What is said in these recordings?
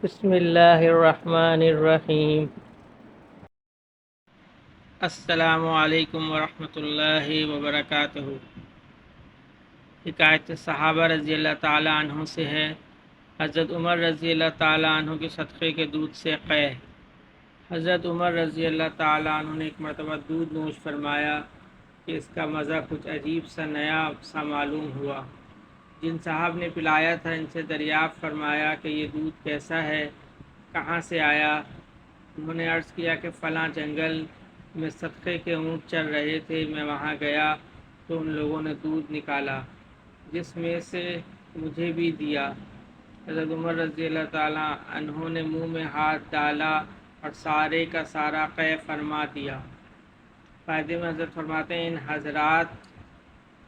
بسم اللہ الرحمن الرحیم۔ السلام علیکم ورحمۃ اللہ وبرکاتہ۔ حکایت صحابہ رضی اللہ تعالیٰ عنہ سے ہے۔ حضرت عمر رضی اللہ تعالیٰ عنہ کے صدقے کے دودھ سے قے۔ حضرت عمر رضی اللہ تعالیٰ عنہ نے ایک مرتبہ دودھ نوش فرمایا کہ اس کا مزہ کچھ عجیب سا نیا سا معلوم ہوا۔ جن صاحب نے پلایا تھا ان سے دریافت فرمایا کہ یہ دودھ کیسا ہے، کہاں سے آیا؟ انہوں نے عرض کیا کہ فلاں جنگل میں صدقے کے اونٹ چل رہے تھے، میں وہاں گیا تو ان لوگوں نے دودھ نکالا جس میں سے مجھے بھی دیا۔ حضرت عمر رضی اللہ تعالیٰ عنہ نے منہ میں ہاتھ ڈالا اور سارے کا سارا قے فرما دیا۔ فائدے میں حضرت فرماتے ہیں ان حضرات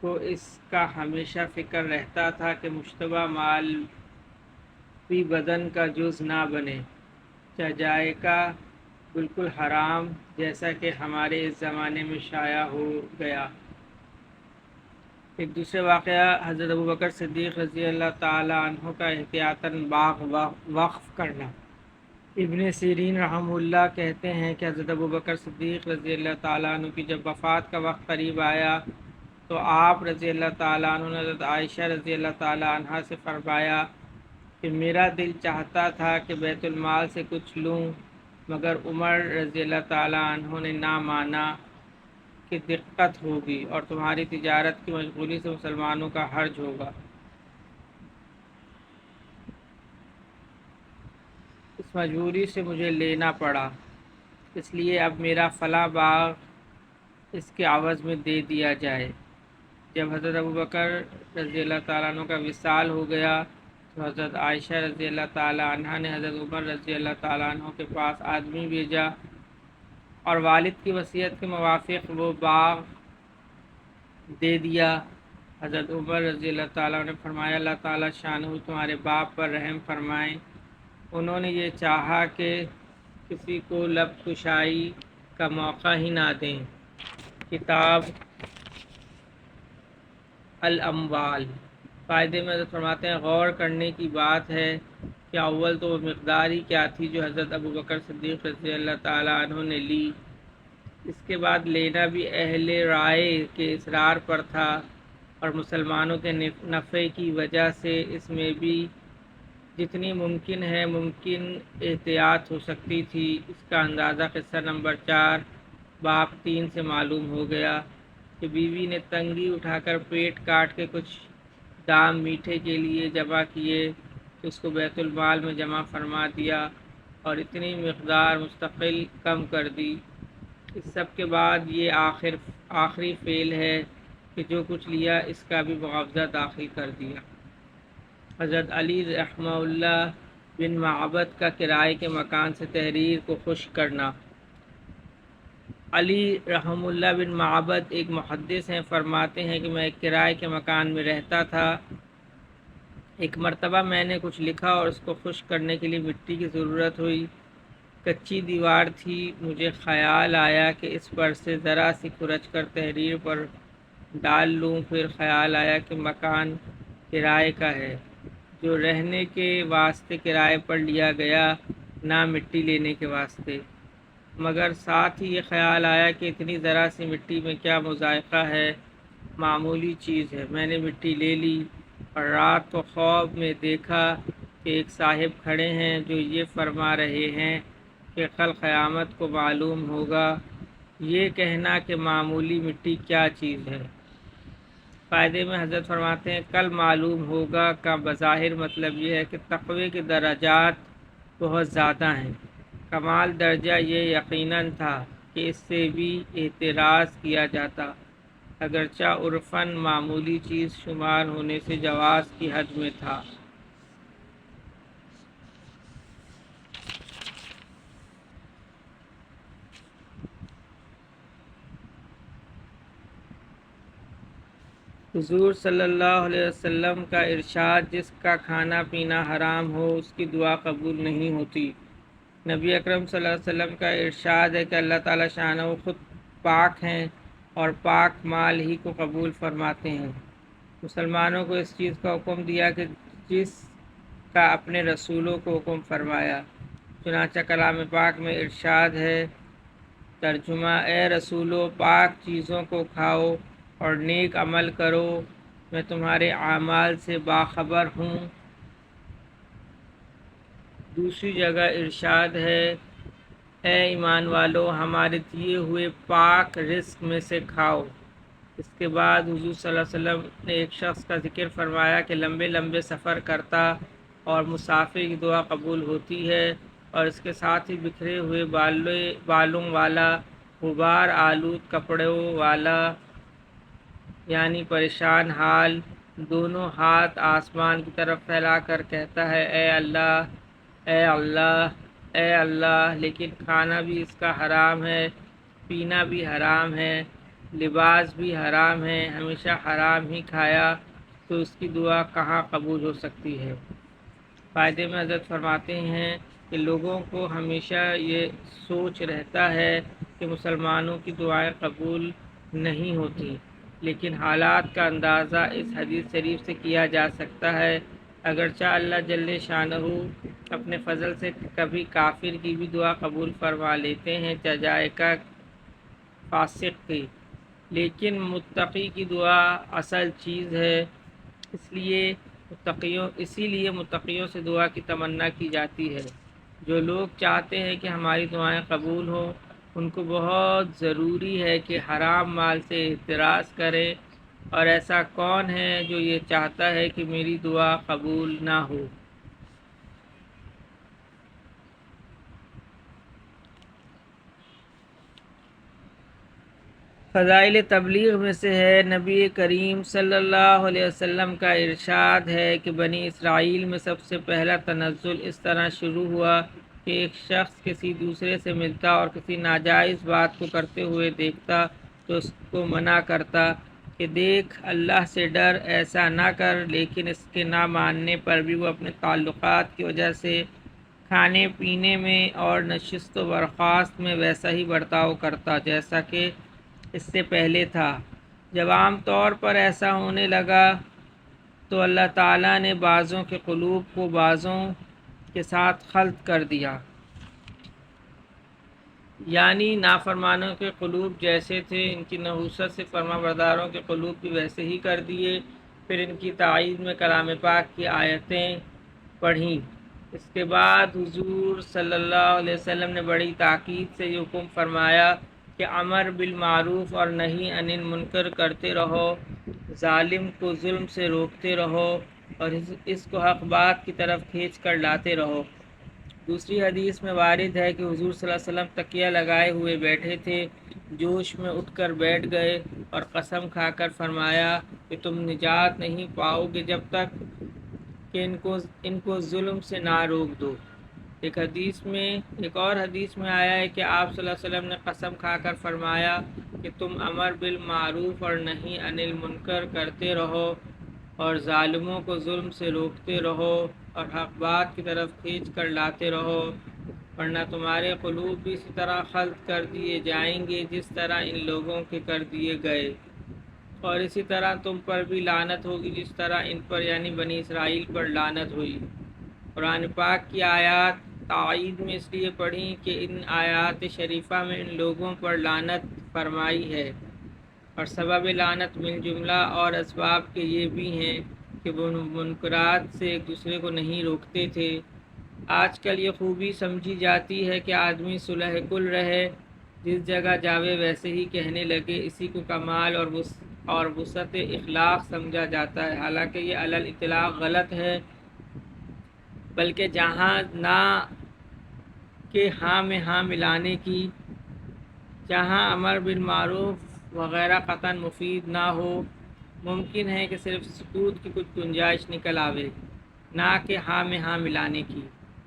کو اس کا ہمیشہ فکر رہتا تھا کہ مشتبہ مال بھی بدن کا جز نہ بنے، ذائقہ بالکل حرام، جیسا کہ ہمارے اس زمانے میں شائع ہو گیا۔ ایک دوسرے واقعہ حضرت ابوبکر صدیق رضی اللہ تعالی عنہ کا احتیاطاً باغ وقف کرنا۔ ابن سیرین رحمہ اللہ کہتے ہیں کہ حضرت ابوبکر صدیق رضی اللہ تعالیٰ عنہ کی جب وفات کا وقت قریب آیا تو آپ رضی اللہ تعالیٰ عنہ نے حضرت عائشہ رضی اللہ تعالیٰ عنہ سے فرمایا کہ میرا دل چاہتا تھا کہ بیت المال سے کچھ لوں، مگر عمر رضی اللہ تعالیٰ عنہ نے نہ مانا کہ دقت ہوگی اور تمہاری تجارت کی مشغولی سے مسلمانوں کا حرج ہوگا۔ اس مجبوری سے مجھے لینا پڑا، اس لیے اب میرا فلاں باغ اس کے عوض میں دے دیا جائے۔ جب حضرت ابوبکر رضی اللہ تعالیٰ عنہ کا وصال ہو گیا تو حضرت عائشہ رضی اللہ تعالیٰ عنہ نے حضرت عمر رضی اللہ تعالیٰ عنہ کے پاس آدمی بھیجا اور والد کی وصیت کے موافق وہ باغ دے دیا۔ حضرت عمر رضی اللہ تعالیٰ عنہ نے فرمایا اللہ تعالیٰ شانہ تمہارے باپ پر رحم فرمائیں، انہوں نے یہ چاہا کہ کسی کو لب کشائی کا موقع ہی نہ دیں۔ کتاب الاموال۔ فائدے میں حضرت فرماتے ہیں غور کرنے کی بات ہے کہ اول تو وہ مقدار ہی کیا تھی جو حضرت ابوبکر صدیق رضی اللہ تعالیٰ عنہ نے لی، اس کے بعد لینا بھی اہل رائے کے اصرار پر تھا اور مسلمانوں کے نفع کی وجہ سے اس میں بھی جتنی ممکن احتیاط ہو سکتی تھی۔ اس کا اندازہ قصہ نمبر 4 باب 3 سے معلوم ہو گیا کہ بیوی نے تنگی اٹھا کر پیٹ کاٹ کے کچھ دام میٹھے کے لیے جمع کیے تو اس کو بیت المال میں جمع فرما دیا اور اتنی مقدار مستقل کم کر دی۔ اس سب کے بعد یہ آخری فعل ہے کہ جو کچھ لیا اس کا بھی معاوضہ داخل کر دیا۔ حضرت علی رحمہ اللہ بن معبد کا کرائے کے مکان سے تحریر کو خشک کرنا۔ علی رحمہ اللہ بن معبد ایک محدث ہیں، فرماتے ہیں کہ میں ایک کرائے کے مکان میں رہتا تھا۔ ایک مرتبہ میں نے کچھ لکھا اور اس کو خشک کرنے کے لیے مٹی کی ضرورت ہوئی۔ کچی دیوار تھی، مجھے خیال آیا کہ اس پر سے ذرا سی کھرچ کر تحریر پر ڈال لوں، پھر خیال آیا کہ مکان کرائے کا ہے جو رہنے کے واسطے کرائے پر لیا گیا، نہ مٹی لینے کے واسطے، مگر ساتھ ہی یہ خیال آیا کہ اتنی ذرا سی مٹی میں کیا مذائقہ ہے، معمولی چیز ہے۔ میں نے مٹی لے لی اور رات کو خواب میں دیکھا کہ ایک صاحب کھڑے ہیں جو یہ فرما رہے ہیں کہ کل قیامت کو معلوم ہوگا۔ یہ کہنا کہ معمولی مٹی کیا چیز ہے۔ فائدے میں حضرت فرماتے ہیں کل معلوم ہوگا کا بظاہر مطلب یہ ہے کہ تقوی کے درجات بہت زیادہ ہیں۔ کمال درجہ یہ یقیناً تھا کہ اس سے بھی اعتراض کیا جاتا، اگرچہ عرفاً معمولی چیز شمار ہونے سے جواز کی حد میں تھا۔ حضور صلی اللہ علیہ وسلم کا ارشاد جس کا کھانا پینا حرام ہو اس کی دعا قبول نہیں ہوتی۔ نبی اکرم صلی اللہ علیہ وسلم کا ارشاد ہے کہ اللہ تعالیٰ شانہ خود پاک ہیں اور پاک مال ہی کو قبول فرماتے ہیں۔ مسلمانوں کو اس چیز کا حکم دیا کہ جس کا اپنے رسولوں کو حکم فرمایا۔ چنانچہ کلام پاک میں ارشاد ہے، ترجمہ: اے رسولو، پاک چیزوں کو کھاؤ اور نیک عمل کرو، میں تمہارے اعمال سے باخبر ہوں۔ دوسری جگہ ارشاد ہے، اے ایمان والو، ہمارے دیے ہوئے پاک رزق میں سے کھاؤ۔ اس کے بعد حضور صلی اللہ علیہ وسلم نے ایک شخص کا ذکر فرمایا کہ لمبے لمبے سفر کرتا اور مسافر کی دعا قبول ہوتی ہے، اور اس کے ساتھ ہی بکھرے ہوئے بالوں والا، غبار آلود کپڑوں والا، یعنی پریشان حال، دونوں ہاتھ آسمان کی طرف پھیلا کر کہتا ہے، اے اللہ، اے اللہ، اے اللہ، لیکن کھانا بھی اس کا حرام ہے، پینا بھی حرام ہے، لباس بھی حرام ہے، ہمیشہ حرام ہی کھایا، تو اس کی دعا کہاں قبول ہو سکتی ہے؟ فائدے میں حضرت فرماتے ہیں کہ لوگوں کو ہمیشہ یہ سوچ رہتا ہے کہ مسلمانوں کی دعائیں قبول نہیں ہوتی، لیکن حالات کا اندازہ اس حدیث شریف سے کیا جا سکتا ہے۔ اگرچہ اللہ جل شانہ اپنے فضل سے کبھی کافر کی بھی دعا قبول فرما لیتے ہیں، چاہے کا فاسق کی، لیکن متقی کی دعا اصل چیز ہے۔ اسی لیے متقیوں سے دعا کی تمنا کی جاتی ہے۔ جو لوگ چاہتے ہیں کہ ہماری دعائیں قبول ہوں، ان کو بہت ضروری ہے کہ حرام مال سے احتراز کرے، اور ایسا کون ہے جو یہ چاہتا ہے کہ میری دعا قبول نہ ہو؟ فضائل تبلیغ میں سے ہے، نبی کریم صلی اللہ علیہ وسلم کا ارشاد ہے کہ بنی اسرائیل میں سب سے پہلا تنزل اس طرح شروع ہوا کہ ایک شخص کسی دوسرے سے ملتا اور کسی ناجائز بات کو کرتے ہوئے دیکھتا تو اس کو منع کرتا کہ دیکھ، اللہ سے ڈر، ایسا نہ کر، لیکن اس کے نہ ماننے پر بھی وہ اپنے تعلقات کی وجہ سے کھانے پینے میں اور نشست و برخاست میں ویسا ہی برتاؤ کرتا جیسا کہ اس سے پہلے تھا۔ جب عام طور پر ایسا ہونے لگا تو اللہ تعالیٰ نے بعضوں کے قلوب کو بعضوں کے ساتھ خلط کر دیا، یعنی نافرمانوں کے قلوب جیسے تھے، ان کی نحوست سے فرما برداروں کے قلوب بھی ویسے ہی کر دیے۔ پھر ان کی تائید میں کلام پاک کی آیتیں پڑھیں۔ اس کے بعد حضور صلی اللہ علیہ وسلم نے بڑی تاکید سے یہ حکم فرمایا کہ امر بالمعروف اور نہی عن المنکر کرتے رہو، ظالم کو ظلم سے روکتے رہو، اور اس کو حق بات کی طرف کھینچ کر لاتے رہو۔ دوسری حدیث میں وارد ہے کہ حضور صلی اللہ علیہ وسلم تکیہ لگائے ہوئے بیٹھے تھے، جوش میں اٹھ کر بیٹھ گئے اور قسم کھا کر فرمایا کہ تم نجات نہیں پاؤ گے جب تک کہ ان کو ظلم سے نہ روک دو۔ ایک اور حدیث میں آیا ہے کہ آپ صلی اللہ علیہ وسلم نے قسم کھا کر فرمایا کہ تم امر بالمعروف اور نہی عن المنکر کرتے رہو اور ظالموں کو ظلم سے روکتے رہو اور حق بات کی طرف کھینچ کر لاتے رہو، ورنہ تمہارے قلوب بھی اسی طرح خلط کر دیے جائیں گے جس طرح ان لوگوں کے کر دیے گئے، اور اسی طرح تم پر بھی لعنت ہوگی جس طرح ان پر یعنی بنی اسرائیل پر لعنت ہوئی۔ قرآن پاک کی آیات تائید میں اس لیے پڑھی کہ ان آیات شریفہ میں ان لوگوں پر لعنت فرمائی ہے، اور سبب لعنت من جملہ اور اسباب کے یہ بھی ہیں کہ وہ منکرات سے ایک دوسرے کو نہیں روکتے تھے۔ آج کل یہ خوبی سمجھی جاتی ہے کہ آدمی صلح کل رہے، جس جگہ جاوے ویسے ہی کہنے لگے، اسی کو کمال اور وسعت اخلاق سمجھا جاتا ہے، حالانکہ یہ علی الاطلاق غلط ہے، بلکہ جہاں نہ کہ ہاں میں ہاں ملانے کی، جہاں امر بالمعروف وغیرہ قطعاً مفید نہ ہو، ممکن ہے کہ صرف سکوت کی کچھ گنجائش نکل آوے، نہ کہ ہاں میں ہاں ملانے کی،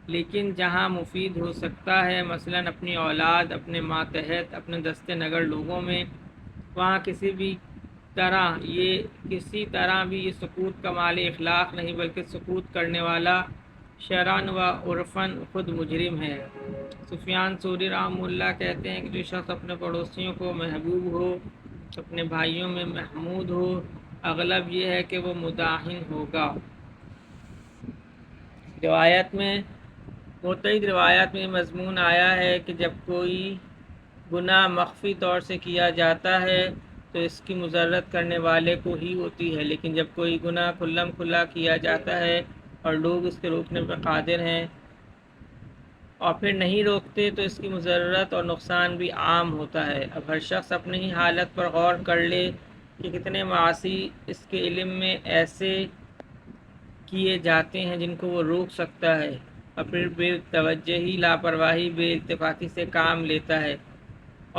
لیکن جہاں مفید ہو سکتا ہے، مثلاً اپنی اولاد، اپنے ماتحت، اپنے دست نگر لوگوں میں، وہاں کسی طرح بھی یہ سکوت کمال اخلاق نہیں، بلکہ سکوت کرنے والا شرعاً و عرفاً خود مجرم ہے۔ سفیان ثوری رحمہ اللہ کہتے ہیں کہ جو شخص اپنے پڑوسیوں کو محبوب ہو، اپنے بھائیوں میں محمود ہو، اغلب یہ ہے کہ وہ مداحن ہوگا۔ روایت میں متعدد روایات میں مضمون آیا ہے کہ جب کوئی گناہ مخفی طور سے کیا جاتا ہے تو اس کی مضرت کرنے والے کو ہی ہوتی ہے، لیکن جب کوئی گناہ کھلم کھلا کیا جاتا ہے اور لوگ اس کے روکنے پر قادر ہیں اور پھر نہیں روکتے تو اس کی مضرت اور نقصان بھی عام ہوتا ہے۔ اب ہر شخص اپنی ہی حالت پر غور کر لے کہ کتنے معاصی اس کے علم میں ایسے کیے جاتے ہیں جن کو وہ روک سکتا ہے، اور پھر بے توجہی، لاپرواہی، بے اتفاقی سے کام لیتا ہے۔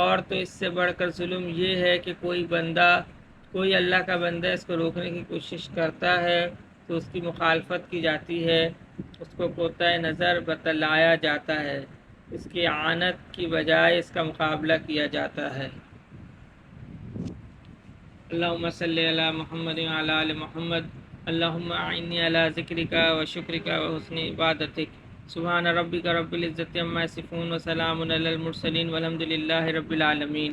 اور تو اس سے بڑھ کر ظلم یہ ہے کہ کوئی اللہ کا بندہ اس کو روکنے کی کوشش کرتا ہے تو اس کی مخالفت کی جاتی ہے، اس کو کوتاہ نظر بتلایا جاتا ہے، اس کی اعانت کی بجائے اس کا مقابلہ کیا جاتا ہے۔ اللہم صلی علی محمد وعلی آل محمد، اللہم اعنی علی ذکرک و شکرک و حسن عبادتک۔ سبحان ربک رب العزت عما یصفون وسلام علی المرسلین والحمد للہ رب العالمین۔